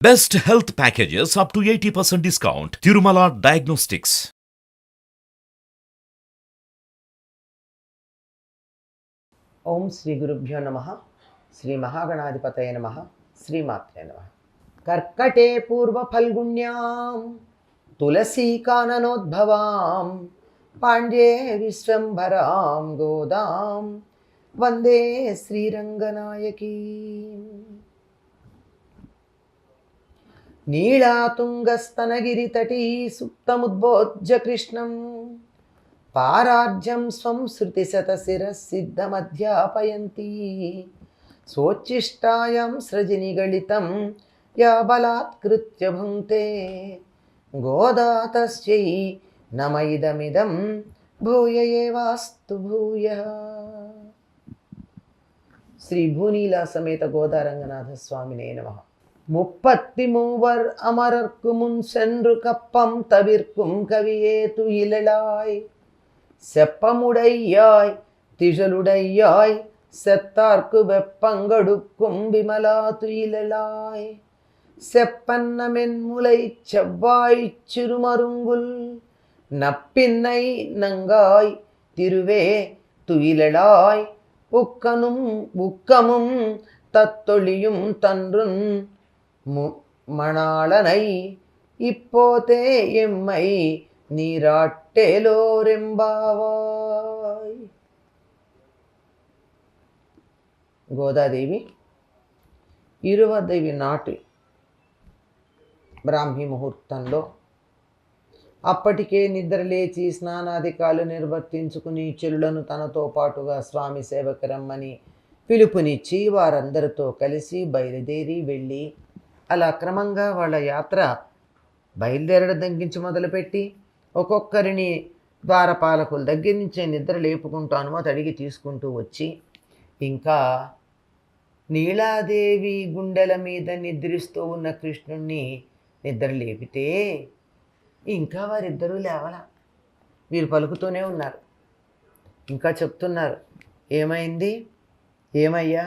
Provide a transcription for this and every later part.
Best health packages up to 80% discount. Tirumala Diagnostics. ఓం శ్రీ గురుభ్యో నమ. శ్రీ మహాగణాధిపతయ నమ. శ్రీమాత్రే నమ. కర్కటే పూర్వ ఫల్గుణ్యాం తులసీకాననోద్భవాం పాండ్యే విశ్వంభరాం గోదాం వందే శ్రీరంగనాయకీ. నీళాతుంగస్తనగిరితటీ సుప్తముద్బోధ్య కృష్ణం పారార్జ్యం స్వం శృతిశతశిరసిద్ధమధ్యాపయంతి సోచ్ఛిష్టాయాం సృజినిగళితం యా బలాత్కృత్య భుంక్తే గోదా తస్యై నమ ఇదమిదం భూయ ఏవాస్తు భూయః. శ్రీ భూనీలా సమేత గోదారంగనాథ స్వామినే నమః. முப்பத்தி மூவர் அமரர்க்கு முன் சென்று கப்பம் தவிர்க்கும் கவியேத்து இழலாய் செப்பமுடையாய் திழலுடையாய் செத்தார்க்கு வெப்பங்கொடுக்கும் விமலா துயிலாய் செப்பன்ன மென்முலை செவ்வாய் சிறுமருங்குல் நப்பின்னை நங்காய் திருவே துயிலாய் உக்கமும் தத்தொழியும் தன்றுன் மணாளனை இப்போதே எம்மை నీరాట్టేలోరెంబావాయ్. గోదాదేవి 20వ నాటి బ్రాహ్మీ ముహూర్తంలో అప్పటికే నిద్రలేచి స్నానాధికాలు నిర్వర్తించుకుని చెలులను తనతో పాటుగా స్వామి సేవకు రమ్మని పిలుపునిచ్చి వారందరితో కలిసి బయలుదేరి వెళ్ళి అలా క్రమంగా వాళ్ళ యాత్ర బయలుదేరడం తగ్గించి మొదలుపెట్టి ఒక్కొక్కరిని ద్వారపాలకుల దగ్గర నుంచే నిద్ర లేపుకుంటూ అనుమతి అడిగి తీసుకుంటూ వచ్చి ఇంకా నీలాదేవి గుండెల మీద నిద్రిస్తూ ఉన్న కృష్ణుణ్ణి నిద్ర లేపితే ఇంకా వారిద్దరూ లేవల. వీరు పలుకుతూనే ఉన్నారు, ఇంకా చెప్తున్నారు, ఏమైంది, ఏమయ్యా,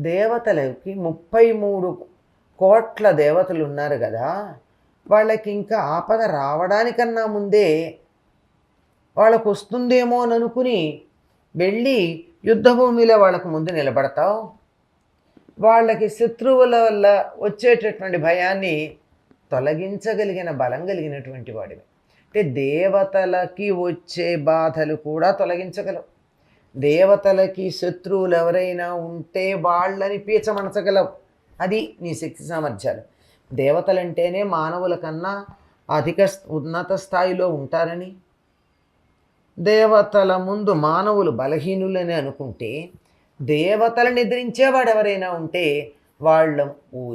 దేవతలకి 33 కోట్ల దేవతలు ఉన్నారు కదా, వాళ్ళకి ఇంకా ఆపద రావడానికన్నా ముందే వాళ్ళకు వస్తుందేమో అని అనుకుని వెళ్ళి యుద్ధభూమిలో వాళ్ళకు ముందు నిలబడతావు. వాళ్ళకి శత్రువుల వల్ల వచ్చేటటువంటి భయాన్ని తొలగించగలిగిన బలం కలిగినటువంటి వాడివి. అంటే దేవతలకి వచ్చే బాధలు కూడా తొలగించగలవు. దేవతలకి శత్రువులు ఎవరైనా ఉంటే వాళ్ళని పీచమనచగలవు. అది నీ శక్తి సామర్థ్యాలు. దేవతలంటేనే మానవుల కన్నా అధిక ఉన్నత స్థాయిలో ఉంటారని, దేవతల ముందు మానవులు బలహీనులని అనుకుంటే, దేవతలను ఎదిరించేవాడు ఎవరైనా ఉంటే వాళ్ళు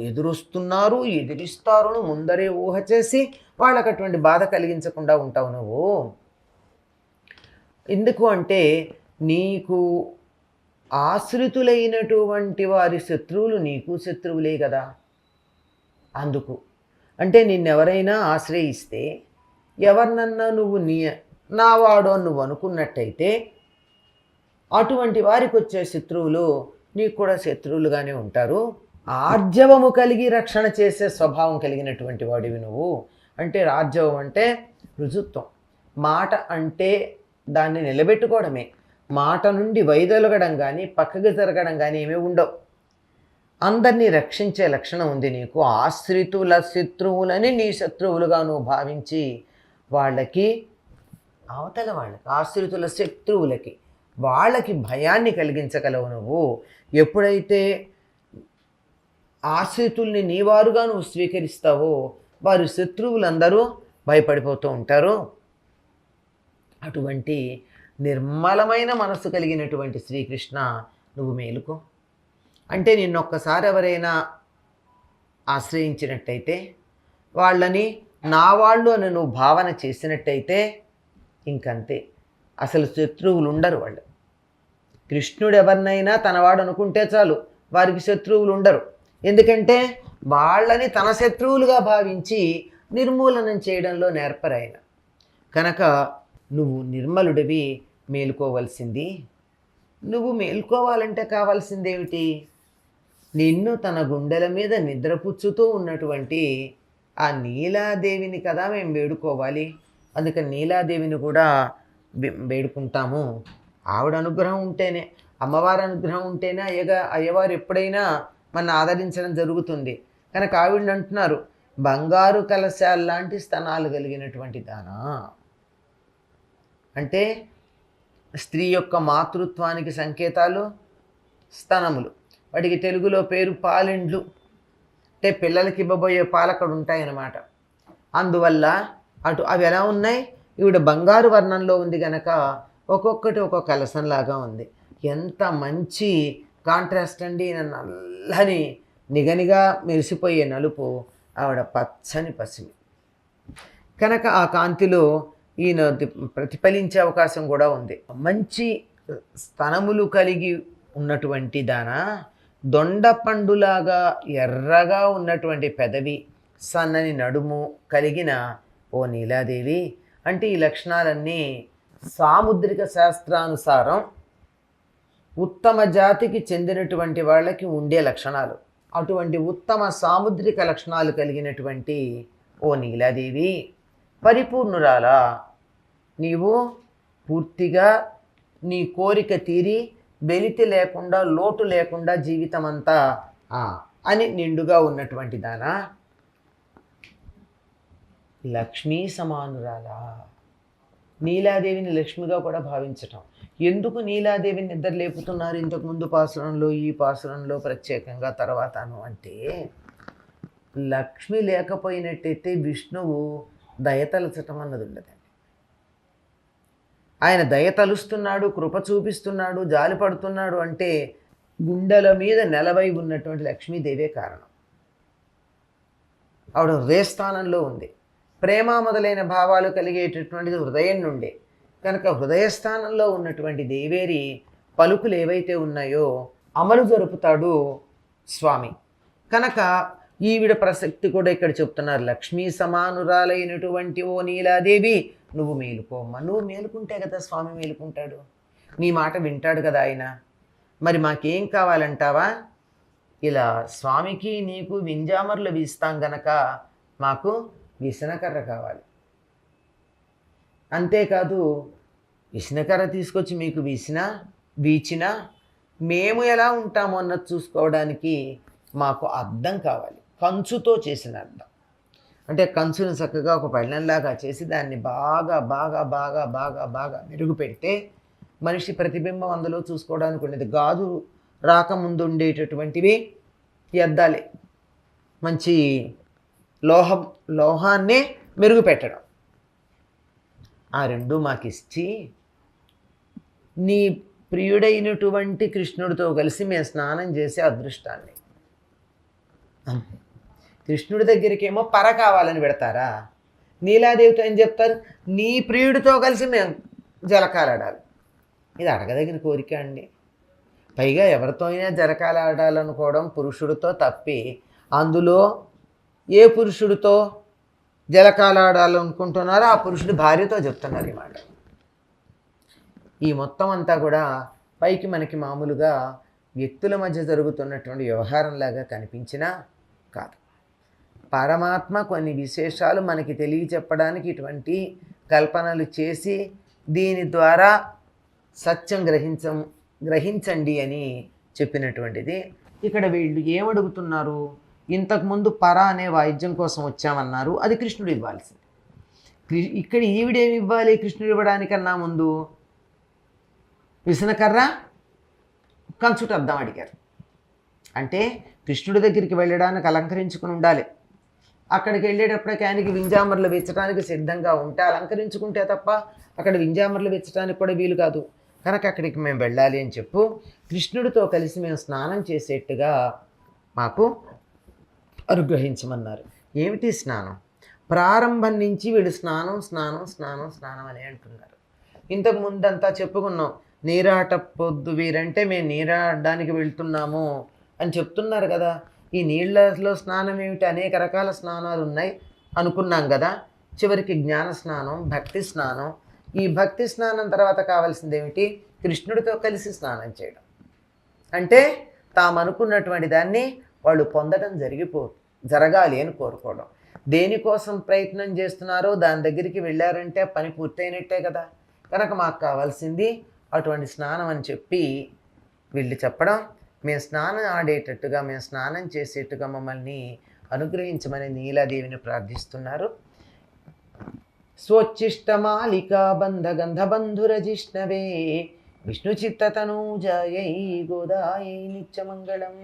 ఎదురొస్తున్నారు, ఎదిరిస్తారు ముందరే ఊహ చేసి వాళ్ళకు అటువంటి బాధ కలిగించకుండా ఉంటావు నువ్వు. ఎందుకు అంటే నీకు ఆశ్రితులైనటువంటి వారి శత్రువులు నీకు శత్రువులే కదా. అందుకు అంటే నిన్నెవరైనా ఆశ్రయిస్తే, ఎవరినన్నా నువ్వు నావాడో నువ్వు అనుకున్నట్టయితే అటువంటి వారికి వచ్చే శత్రువులు నీకు కూడా శత్రువులుగానే ఉంటారు. ఆర్జవము కలిగి రక్షణ చేసే స్వభావం కలిగినటువంటి వాడివి నువ్వు. అంటే రాజ్యవం అంటే రుజుత్వం, మాట అంటే దాన్ని నిలబెట్టుకోవడమే. మాట నుండి వైదొలగడం కానీ పక్కకి జరగడం కానీ ఏమీ ఉండవు. అందరినీ రక్షించే లక్షణం ఉంది నీకు. ఆశ్రితుల శత్రువులని నీ శత్రువులుగా నువ్వు భావించి వాళ్ళకి, అవతల వాళ్ళకి, ఆశ్రితుల శత్రువులకి వాళ్ళకి భయాన్ని కలిగించగలవు నువ్వు. ఎప్పుడైతే ఆశ్రితుల్ని నీవారుగా నువ్వు స్వీకరిస్తావో వారి శత్రువులందరూ భయపడిపోతూ ఉంటారు. అటువంటి నిర్మలమైన మనస్సు కలిగినటువంటి శ్రీకృష్ణ, నువ్వు మేలుకో. అంటే నిన్నొక్కసారి ఎవరైనా ఆశ్రయించినట్టయితే, వాళ్ళని నా వాళ్ళు అని నువ్వు భావన చేసినట్టయితే ఇంకంతే, అసలు శత్రువులు ఉండరు వాళ్ళు. కృష్ణుడు ఎవరినైనా తనవాడు అనుకుంటే చాలు, వారికి శత్రువులు ఉండరు. ఎందుకంటే వాళ్ళని తన శత్రువులుగా భావించి నిర్మూలనం చేయడంలో నేర్పరాయన. కనుక నువ్వు నిర్మలుడివి, మేలుకోవలసింది. నువ్వు మేల్కోవాలంటే కావాల్సిందేమిటి? నిన్ను తన గుండెల మీద నిద్రపుచ్చుతూ ఉన్నటువంటి ఆ నీలాదేవిని కదా మేము వేడుకోవాలి. అందుకని నీలాదేవిని కూడా వేడుకుంటాము. ఆవిడ అనుగ్రహం ఉంటేనే, అమ్మవారి అనుగ్రహం ఉంటేనే అయ్యవారు ఎప్పుడైనా మన ఆదరించడం జరుగుతుంది. కనుక ఆవిడని అంటున్నారు, బంగారు కలశాల్లాంటి స్తనాలు కలిగినటువంటి దానా. అంటే స్త్రీ యొక్క మాతృత్వానికి సంకేతాలు స్తనములు. వాటికి తెలుగులో పేరు పాలెండ్లు. అంటే పిల్లలకి ఇవ్వబోయే పాలక్కడ ఉంటాయన్నమాట. అందువల్ల అవి ఎలా ఉన్నాయి, ఈవిడ బంగారు వర్ణంలో ఉంది కనుక ఒక్కొక్కటి ఒక్కొక్క కలసంలాగా ఉంది. ఎంత మంచి కాంట్రాస్ట్ అండి. నల్లని నిగనిగా మెరిసిపోయే నలుపు, ఆవిడ పచ్చని పసిమి. కనుక ఆ కాంతిలో ఈయన ప్రతిఫలించే అవకాశం కూడా ఉంది. మంచి స్తనములు కలిగి ఉన్నటువంటి దానా, దొండపండులాగా ఎర్రగా ఉన్నటువంటి పెదవి, సన్నని నడుము కలిగిన ఓ నీలాదేవి. అంటే ఈ లక్షణాలన్నీ సాముద్రిక శాస్త్రానుసారం ఉత్తమ జాతికి చెందినటువంటి వాళ్ళకి ఉండే లక్షణాలు. అటువంటి ఉత్తమ సాముద్రిక లక్షణాలు కలిగినటువంటి ఓ నీలాదేవి, పరిపూర్ణురాలా, నీవు పూర్తిగా నీ కోరిక తీరి వెలితి లేకుండా లోటు లేకుండా జీవితం అంతా అని నిండుగా ఉన్నటువంటి దానా, లక్ష్మీ సమానురాలా. నీలాదేవిని లక్ష్మిగా కూడా భావించటం. ఎందుకు నీలాదేవిని నిద్ర లేపుతున్నారు ఇంతకుముందు పాసురంలో, ఈ పాసురంలో ప్రత్యేకంగా తర్వాతను అంటే, లక్ష్మి లేకపోయినట్టయితే విష్ణువు దయతలచటం అన్నది ఉండదండి. ఆయన దయ తలుస్తున్నాడు, కృప చూపిస్తున్నాడు, జాలి పడుతున్నాడు అంటే గుండెల మీద నెలవై ఉన్నటువంటి లక్ష్మీదేవే కారణం. ఆవిడ హృదయస్థానంలో ఉంది. ప్రేమ మొదలైన భావాలు కలిగేటటువంటిది హృదయం నుండే. కనుక హృదయస్థానంలో ఉన్నటువంటి దేవేరి పలుకులు ఏవైతే ఉన్నాయో అమలు జరుపుతాడు స్వామి. కనుక ఈవిడ ప్రసక్తి కూడా ఇక్కడ చెప్తున్నారు. లక్ష్మీ సమానురాలైనటువంటి ఓ నీలాదేవి, నువ్వు మేలుకోమ్మా. నువ్వు మేలుకుంటే కదా స్వామి మేలుకుంటాడు. నీ మాట వింటాడు కదా ఆయన. మరి మాకేం కావాలంటావా? ఇలా స్వామికి నీకు వింజామర్లు వీస్తాం గనక మాకు విసనకర్ర కావాలి. అంతేకాదు, విసనకర్ర తీసుకొచ్చి మీకు వీచినా మేము ఎలా ఉంటామో అన్నది చూసుకోవడానికి మాకు అద్దం కావాలి, కంచుతో చేసిన అద్దం. అంటే కంచును చక్కగా ఒక పళ్ళెంలాగా చేసి దాన్ని బాగా బాగా బాగా బాగా బాగా మెరుగు పెడితే మనిషి ప్రతిబింబం అందులో చూసుకోవడానికి ఉండేది. గాజు రాకముందు ఉండేటటువంటివి ఈ అద్దాలే. మంచి లోహాన్నే మెరుగు పెట్టడం. ఆ రెండు మాకు ఇచ్చి నీ ప్రియుడైనటువంటి కృష్ణుడితో కలిసి మేము స్నానం చేసే అదృష్టాన్ని. కృష్ణుడి దగ్గరికేమో పర కావాలని పెడతారా? నీలాదేవితో ఏం చెప్తారు? నీ ప్రియుడితో కలిసి మేము జలకాలాడాలి. ఇది అడగదగిన కోరిక అండి. పైగా ఎవరితో అయినా జలకాలాడాలనుకోవడం పురుషుడితో తప్పి, అందులో ఏ పురుషుడితో జలకాలాడాలనుకుంటున్నారో ఆ పురుషుడి భార్యతో చెప్తున్నారు ఈ మాట. ఈ మొత్తం అంతా కూడా పైకి మనకి మామూలుగా వ్యక్తుల మధ్య జరుగుతున్నటువంటి వ్యవహారంలాగా కనిపించినా కాదు. పరమాత్మ కొన్ని విశేషాలు మనకి తెలియచెప్పడానికి ఇటువంటి కల్పనలు చేసి దీని ద్వారా సత్యం గ్రహించండి అని చెప్పినటువంటిది. ఇక్కడ వీళ్ళు ఏమడుగుతున్నారు? ఇంతకుముందు పర అనే వాయిద్యం కోసం వచ్చామన్నారు, అది కృష్ణుడు ఇవ్వాల్సింది. ఇక్కడ ఈవిడేమి ఇవ్వాలి కృష్ణుడు ఇవ్వడానికన్నా ముందు? విసనకర్ర, కంచుటద్దం అడిగారు. అంటే కృష్ణుడి దగ్గరికి వెళ్ళడానికి అలంకరించుకుని ఉండాలి. అక్కడికి వెళ్ళేటప్పటికి ఆయనకి వింజామర్లు వెచ్చడానికి సిద్ధంగా ఉంటే అలంకరించుకుంటే తప్ప అక్కడ వింజామర్లు వెచ్చడానికి కూడా వీలు కాదు. కనుక అక్కడికి మేము వెళ్ళాలి అని చెప్పు కృష్ణుడితో కలిసి మేము స్నానం చేసేట్టుగా మాకు అనుగ్రహించమన్నారు. ఏమిటి స్నానం? ప్రారంభం నుంచి వీళ్ళు స్నానం స్నానం స్నానం స్నానం అని అంటున్నారు. ఇంతకు ముందంతా చెప్పుకున్నాం, నీరాట పొద్దు వీరంటే మేము నీరాడడానికి వెళ్తున్నాము అని చెప్తున్నారు కదా. ఈ నీళ్ళలో స్నానం ఏమిటి? అనేక రకాల స్నానాలు ఉన్నాయి అనుకున్నాం కదా. చివరికి జ్ఞాన స్నానం, భక్తి స్నానం. ఈ భక్తి స్నానం తర్వాత కావాల్సింది ఏమిటి? కృష్ణుడితో కలిసి స్నానం చేయడం. అంటే తాము అనుకున్నటువంటి దాన్ని వాళ్ళు పొందడం జరగాలి అని కోరుకోవడం. దేనికోసం ప్రయత్నం చేస్తున్నారో దాని దగ్గరికి వెళ్ళారంటే పని పూర్తయినట్టే కదా. కనుక మాకు కావాల్సింది అటువంటి స్నానం అని చెప్పి వీళ్ళు చెప్పడం, మేము స్నానం ఆడేటట్టుగా, మేము స్నానం చేసేట్టుగా మమ్మల్ని అనుగ్రహించమని నీలాదేవిని ప్రార్థిస్తున్నారు. స్వోచ్చిష్టమాలికా బంధగంధబంధురజిష్ణవే విష్ణుచిత్తతనూజాయై గోదాయై నిత్యమంగళం.